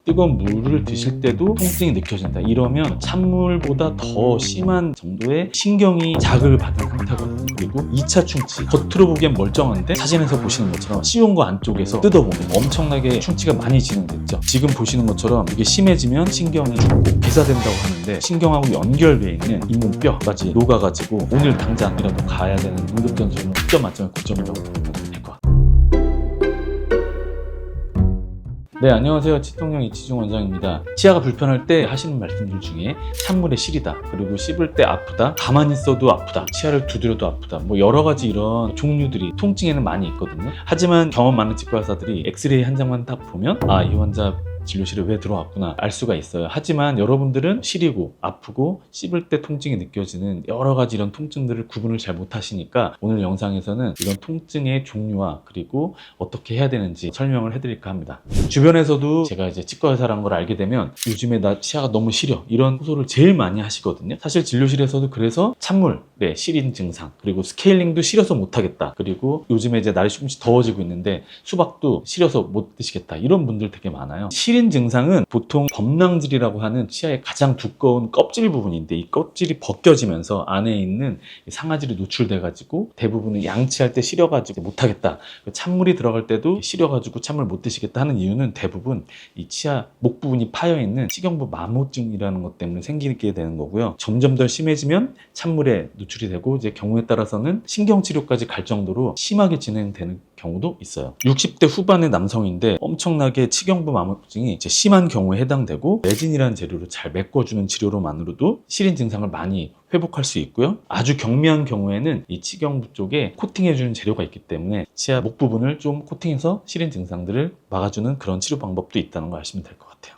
뜨거운 물을 드실 때도 통증이 느껴진다. 이러면 찬물보다 더 심한 정도의 신경이 자극을 받은 상태거든요. 그리고 2차 충치, 겉으로 보기엔 멀쩡한데 사진에서 보시는 것처럼 씌운 거 안쪽에서 뜯어보면 엄청나게 충치가 많이 진행됐죠. 지금 보시는 것처럼 이게 심해지면 신경이 죽고 기사된다고 하는데, 신경하고 연결되어 있는 잇몸뼈까지 녹아가지고 오늘 당장이라도 가야 되는 응급전술은 10점 만점에 9점이라고 보면 될 것 같아요. 네, 안녕하세요. 치통령 이치중 원장입니다. 치아가 불편할 때 하시는 말씀들 중에 찬물에 시리다, 그리고 씹을 때 아프다, 가만히 있어도 아프다, 치아를 두드려도 아프다, 뭐 여러 가지 이런 종류들이 통증에는 많이 있거든요. 하지만 경험 많은 치과 의사들이 엑스레이 한 장만 딱 보면 이 환자 진료실에 왜 들어왔구나 알 수가 있어요. 하지만 여러분들은 시리고 아프고 씹을 때 통증이 느껴지는 여러 가지 이런 통증들을 구분을 잘 못하시니까 오늘 영상에서는 이런 통증의 종류와 그리고 어떻게 해야 되는지 설명을 해드릴까 합니다. 주변에서도 제가 이제 치과 의사라는 걸 알게 되면 요즘에 나 치아가 너무 시려, 이런 호소를 제일 많이 하시거든요. 사실 진료실에서도 그래서 찬물에 시린 증상, 그리고 스케일링도 시려서 못하겠다, 그리고 요즘에 이제 날이 조금씩 더워지고 있는데 수박도 시려서 못 드시겠다, 이런 분들 되게 많아요. 시린 증상은 보통 범낭질이라고 하는 치아의 가장 두꺼운 껍질 부분인데, 이 껍질이 벗겨지면서 안에 있는 상아질이 노출돼가지고 대부분은 양치할 때 시려가지고 못하겠다, 찬물이 들어갈 때도 시려가지고 찬물 못 드시겠다 하는 이유는 대부분 이 치아 목 부분이 파여있는 치경부 마모증이라는 것 때문에 생기게 되는 거고요. 점점 더 심해지면 찬물에 노출이 되고 이제 경우에 따라서는 신경치료까지 갈 정도로 심하게 진행되는 경우도 있어요. 60대 후반의 남성인데 엄청나게 치경부 마모증이 이제 심한 경우에 해당되고, 레진이라는 재료로 잘 메꿔주는 치료로만으로도 시린 증상을 많이 회복할 수 있고요. 아주 경미한 경우에는 이 치경부 쪽에 코팅해주는 재료가 있기 때문에 치아 목 부분을 좀 코팅해서 시린 증상들을 막아주는 그런 치료 방법도 있다는 걸 아시면 될 것 같아요.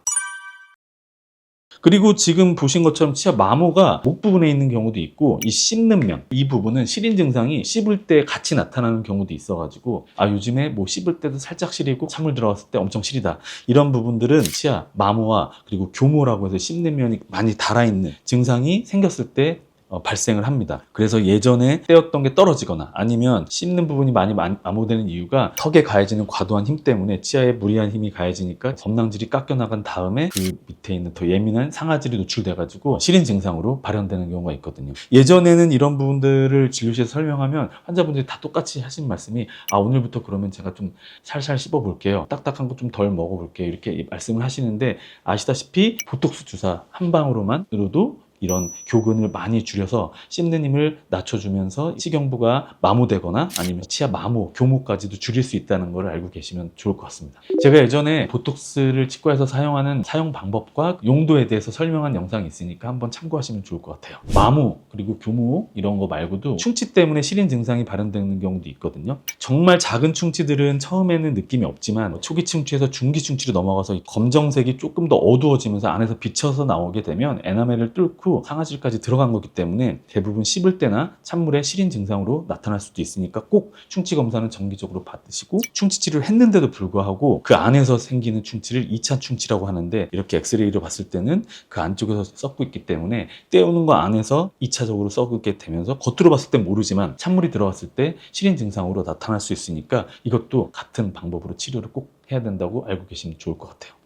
그리고 지금 보신 것처럼 치아 마모가 목 부분에 있는 경우도 있고, 이 씹는 면, 이 부분은 시린 증상이 씹을 때 같이 나타나는 경우도 있어가지고 요즘에 뭐 씹을 때도 살짝 시리고 찬물 들어갔을 때 엄청 시리다, 이런 부분들은 치아 마모와 그리고 교모라고 해서 씹는 면이 많이 달아있는 증상이 생겼을 때 발생을 합니다. 그래서 예전에 떼었던 게 떨어지거나 아니면 씹는 부분이 많이 마모되는 이유가 턱에 가해지는 과도한 힘 때문에 치아에 무리한 힘이 가해지니까 범낭질이 깎여 나간 다음에 그 밑에 있는 더 예민한 상아질이 노출돼가지고 시린 증상으로 발현되는 경우가 있거든요. 예전에는 이런 부분들을 진료실에서 설명하면 환자분들이 다 똑같이 하신 말씀이 오늘부터 그러면 제가 좀 살살 씹어 볼게요, 딱딱한 거 좀 덜 먹어 볼게요, 이렇게 말씀을 하시는데, 아시다시피 보톡스 주사 한 방으로만으로도 이런 교근을 많이 줄여서 씹는 힘을 낮춰주면서 치경부가 마모되거나 아니면 치아 마모, 교모까지도 줄일 수 있다는 걸 알고 계시면 좋을 것 같습니다. 제가 예전에 보톡스를 치과에서 사용하는 사용 방법과 용도에 대해서 설명한 영상이 있으니까 한번 참고하시면 좋을 것 같아요. 마모 그리고 교모 이런 거 말고도 충치 때문에 시린 증상이 발현되는 경우도 있거든요. 정말 작은 충치들은 처음에는 느낌이 없지만 초기 충치에서 중기 충치로 넘어가서 검정색이 조금 더 어두워지면서 안에서 비쳐서 나오게 되면 에나멜을 뚫고 상아질까지 들어간 거기 때문에 대부분 씹을 때나 찬물에 시린 증상으로 나타날 수도 있으니까 꼭 충치 검사는 정기적으로 받으시고, 충치 치료를 했는데도 불구하고 그 안에서 생기는 충치를 2차 충치라고 하는데, 이렇게 엑스레이로 봤을 때는 그 안쪽에서 썩고 있기 때문에 떼우는 거 안에서 2차적으로 썩게 되면서 겉으로 봤을 땐 모르지만 찬물이 들어갔을 때 시린 증상으로 나타날 수 있으니까 이것도 같은 방법으로 치료를 꼭 해야 된다고 알고 계시면 좋을 것 같아요.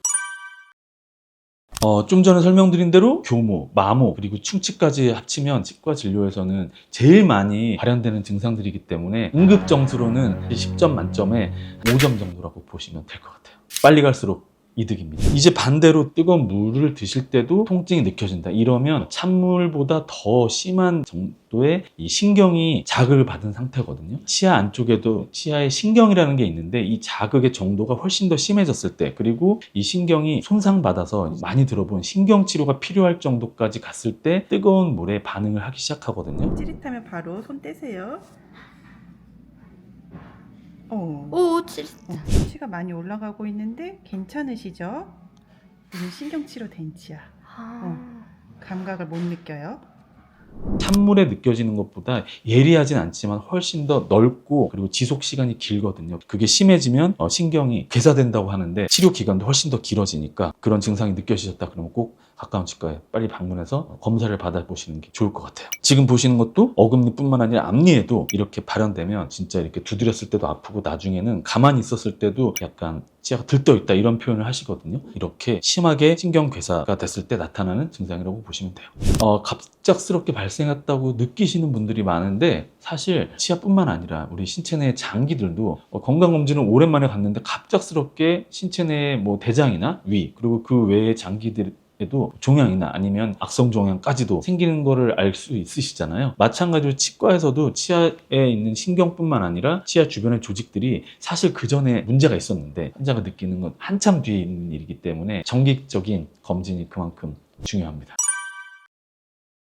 좀 전에 설명드린 대로 교모, 마모, 그리고 충치까지 합치면 치과 진료에서는 제일 많이 발현되는 증상들이기 때문에 응급점수로는 10점 만점에 5점 정도라고 보시면 될 것 같아요. 빨리 갈수록 이득입니다. 이제 반대로 뜨거운 물을 드실 때도 통증이 느껴진다, 이러면 찬물보다 더 심한 정도의 이 신경이 자극을 받은 상태거든요. 치아 안쪽에도 치아에 신경이라는 게 있는데, 이 자극의 정도가 훨씬 더 심해졌을 때, 그리고 이 신경이 손상받아서 많이 들어본 신경치료가 필요할 정도까지 갔을 때 뜨거운 물에 반응을 하기 시작하거든요. 찌릿하면 바로 손 떼세요. 수치가 많이 올라가고 있는데 괜찮으시죠? 이건 신경치료 된 치아. 감각을 못 느껴요. 찬물에 느껴지는 것보다 예리하진 않지만 훨씬 더 넓고 그리고 지속 시간이 길거든요. 그게 심해지면 신경이 괴사된다고 하는데 치료 기간도 훨씬 더 길어지니까, 그런 증상이 느껴지셨다 그러면 꼭 가까운 치과에 빨리 방문해서 검사를 받아보시는 게 좋을 것 같아요. 지금 보시는 것도 어금니뿐만 아니라 앞니에도 이렇게 발현되면 진짜 이렇게 두드렸을 때도 아프고, 나중에는 가만히 있었을 때도 약간 치아가 들떠 있다 이런 표현을 하시거든요. 이렇게 심하게 신경괴사가 됐을 때 나타나는 증상이라고 보시면 돼요. 갑작스럽게 발생했다고 느끼시는 분들이 많은데 사실 치아뿐만 아니라 우리 신체 내 장기들도 건강검진을 오랜만에 갔는데 갑작스럽게 신체 내 뭐 대장이나 위 그리고 그 외의 장기들 에도 종양이나 아니면 악성 종양까지도 생기는 거를 알 수 있으시잖아요. 마찬가지로 치과에서도 치아에 있는 신경뿐만 아니라 치아 주변의 조직들이 사실 그 전에 문제가 있었는데 환자가 느끼는 건 한참 뒤에 있는 일이기 때문에 정기적인 검진이 그만큼 중요합니다.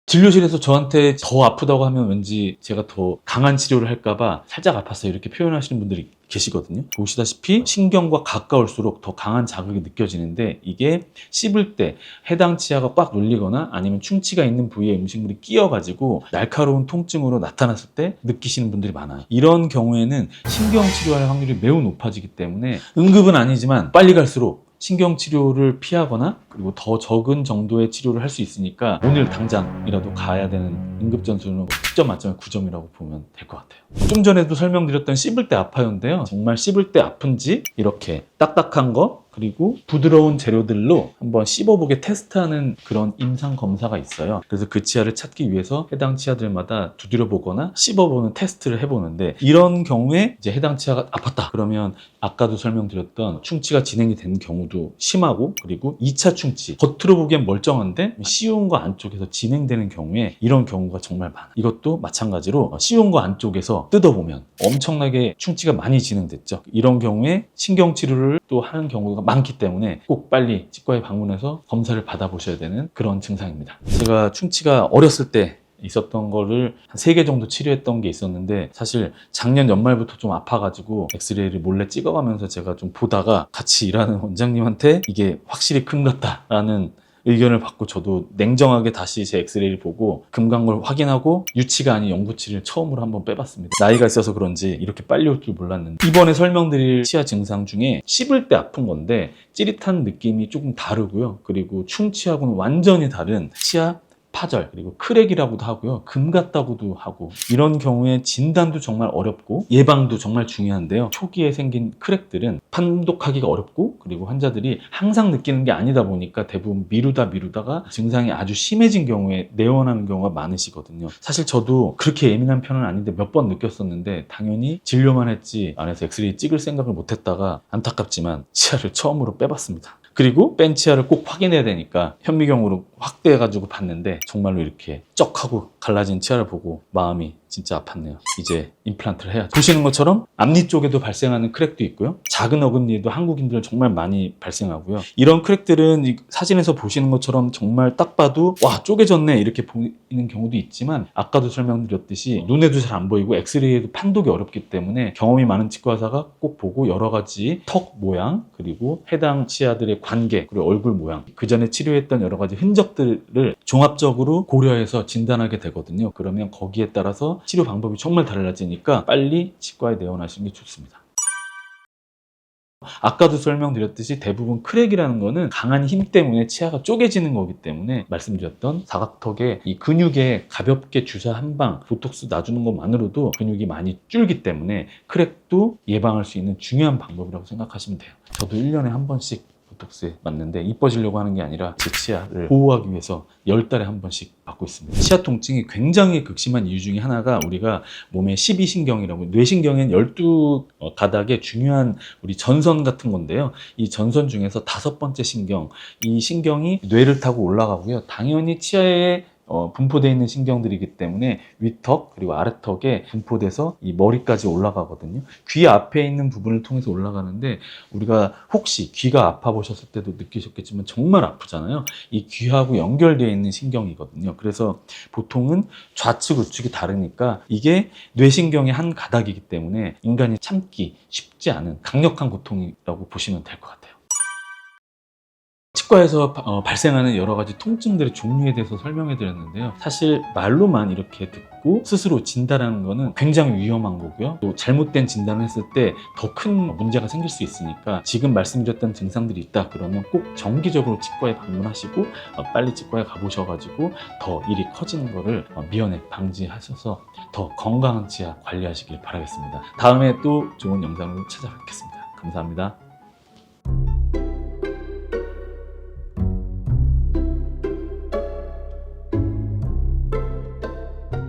진료실에서 저한테 더 아프다고 하면 왠지 제가 더 강한 치료를 할까봐 살짝 아팠어요 이렇게 표현하시는 분들이 계시거든요. 보시다시피 신경과 가까울수록 더 강한 자극이 느껴지는데 이게 씹을 때 해당 치아가 꽉 눌리거나 아니면 충치가 있는 부위에 음식물이 끼어가지고 날카로운 통증으로 나타났을 때 느끼시는 분들이 많아요. 이런 경우에는 신경 치료할 확률이 매우 높아지기 때문에 응급은 아니지만 빨리 갈수록 신경치료를 피하거나 그리고 더 적은 정도의 치료를 할 수 있으니까 오늘 당장이라도 가야 되는 응급전수는 10점 만점에 9점이라고 보면 될 것 같아요. 좀 전에도 설명드렸던 씹을 때 아파요인데요. 정말 씹을 때 아픈지 이렇게 딱딱한 거 그리고 부드러운 재료들로 한번 씹어보게 테스트하는 그런 임상 검사가 있어요. 그래서 그 치아를 찾기 위해서 해당 치아들마다 두드려 보거나 씹어보는 테스트를 해보는데 이런 경우에 이제 해당 치아가 아팠다 그러면 아까도 설명드렸던 충치가 진행이 되는 경우도 심하고 그리고 2차 충치 겉으로 보기엔 멀쩡한데 쉬운 거 안쪽에서 진행되는 경우에 이런 경우가 정말 많아요. 이것도 마찬가지로 쉬운 거 안쪽에서 뜯어보면 엄청나게 충치가 많이 진행됐죠. 이런 경우에 신경치료를 또 하는 경우가 많기 때문에 꼭 빨리 치과에 방문해서 검사를 받아보셔야 되는 그런 증상입니다. 제가 충치가 어렸을 때 있었던 거를 한 3개 정도 치료했던 게 있었는데 사실 작년 연말부터 좀 아파가지고 엑스레이를 몰래 찍어가면서 제가 좀 보다가 같이 일하는 원장님한테 이게 확실히 큰 것 같다라는 의견을 받고 저도 냉정하게 다시 제 엑스레이를 보고 금강걸 확인하고 유치가 아닌 영구치를 처음으로 한번 빼봤습니다. 나이가 있어서 그런지 이렇게 빨리 올 줄 몰랐는데 이번에 설명드릴 치아 증상 중에 씹을 때 아픈 건데 찌릿한 느낌이 조금 다르고요. 그리고 충치하고는 완전히 다른 치아 파절 그리고 크랙이라고도 하고요. 금 같다고도 하고 이런 경우에 진단도 정말 어렵고 예방도 정말 중요한데요. 초기에 생긴 크랙들은 판독하기가 어렵고 그리고 환자들이 항상 느끼는 게 아니다 보니까 대부분 미루다가 증상이 아주 심해진 경우에 내원하는 경우가 많으시거든요. 사실 저도 그렇게 예민한 편은 아닌데 몇 번 느꼈었는데 당연히 진료만 했지 안에서 엑스레이 찍을 생각을 못했다가 안타깝지만 치아를 처음으로 빼봤습니다. 그리고 뺀 치아를 꼭 확인해야 되니까 현미경으로 확대해가지고 봤는데 정말로 이렇게 쩍 하고 갈라진 치아를 보고 마음이 진짜 아팠네요. 이제 임플란트를 해야죠. 보시는 것처럼 앞니 쪽에도 발생하는 크랙도 있고요. 작은 어금니에도 한국인들은 정말 많이 발생하고요. 이런 크랙들은 이 사진에서 보시는 것처럼 정말 딱 봐도 와 쪼개졌네 이렇게 보이는 경우도 있지만 아까도 설명드렸듯이 눈에도 잘 안 보이고 엑스레이에도 판독이 어렵기 때문에 경험이 많은 치과 의사가 꼭 보고 여러 가지 턱 모양 그리고 해당 치아들의 관계 그리고 얼굴 모양 그 전에 치료했던 여러 가지 흔적들을 종합적으로 고려해서 진단하게 되거든요. 그러면 거기에 따라서 치료 방법이 정말 달라지니까 빨리 치과에 내원하시는 게 좋습니다. 아까도 설명드렸듯이 대부분 크랙이라는 거는 강한 힘 때문에 치아가 쪼개지는 거기 때문에 말씀드렸던 사각턱에 이 근육에 가볍게 주사 한 방 보톡스 놔주는 것만으로도 근육이 많이 줄기 때문에 크랙도 예방할 수 있는 중요한 방법이라고 생각하시면 돼요. 저도 1년에 한 번씩 보톡스에 맞는데 이뻐지려고 하는 게 아니라 제 치아를 보호하기 위해서 10달에 한 번씩 받고 있습니다. 치아 통증이 굉장히 극심한 이유 중에 하나가 우리가 몸의 12신경이라고 뇌신경엔 12가닥의 중요한 우리 전선 같은 건데요. 이 전선 중에서 5번째 신경, 이 신경이 뇌를 타고 올라가고요. 당연히 치아에 분포되어 있는 신경들이기 때문에 위턱 그리고 아래턱에 분포돼서 이 머리까지 올라가거든요. 귀 앞에 있는 부분을 통해서 올라가는데 우리가 혹시 귀가 아파 보셨을 때도 느끼셨겠지만 정말 아프잖아요. 이 귀하고 연결되어 있는 신경이거든요. 그래서 보통은 좌측 우측이 다르니까 이게 뇌신경의 한 가닥이기 때문에 인간이 참기 쉽지 않은 강력한 고통이라고 보시면 될 것 같아요. 치과에서 발생하는 여러 가지 통증들의 종류에 대해서 설명해 드렸는데요. 사실 말로만 이렇게 듣고 스스로 진단하는 거는 굉장히 위험한 거고요. 또 잘못된 진단을 했을 때 더 큰 문제가 생길 수 있으니까 지금 말씀드렸던 증상들이 있다 그러면 꼭 정기적으로 치과에 방문하시고 빨리 치과에 가보셔가지고 더 일이 커지는 거를 미연에 방지하셔서 더 건강한 치아 관리하시길 바라겠습니다. 다음에 또 좋은 영상으로 찾아뵙겠습니다. 감사합니다.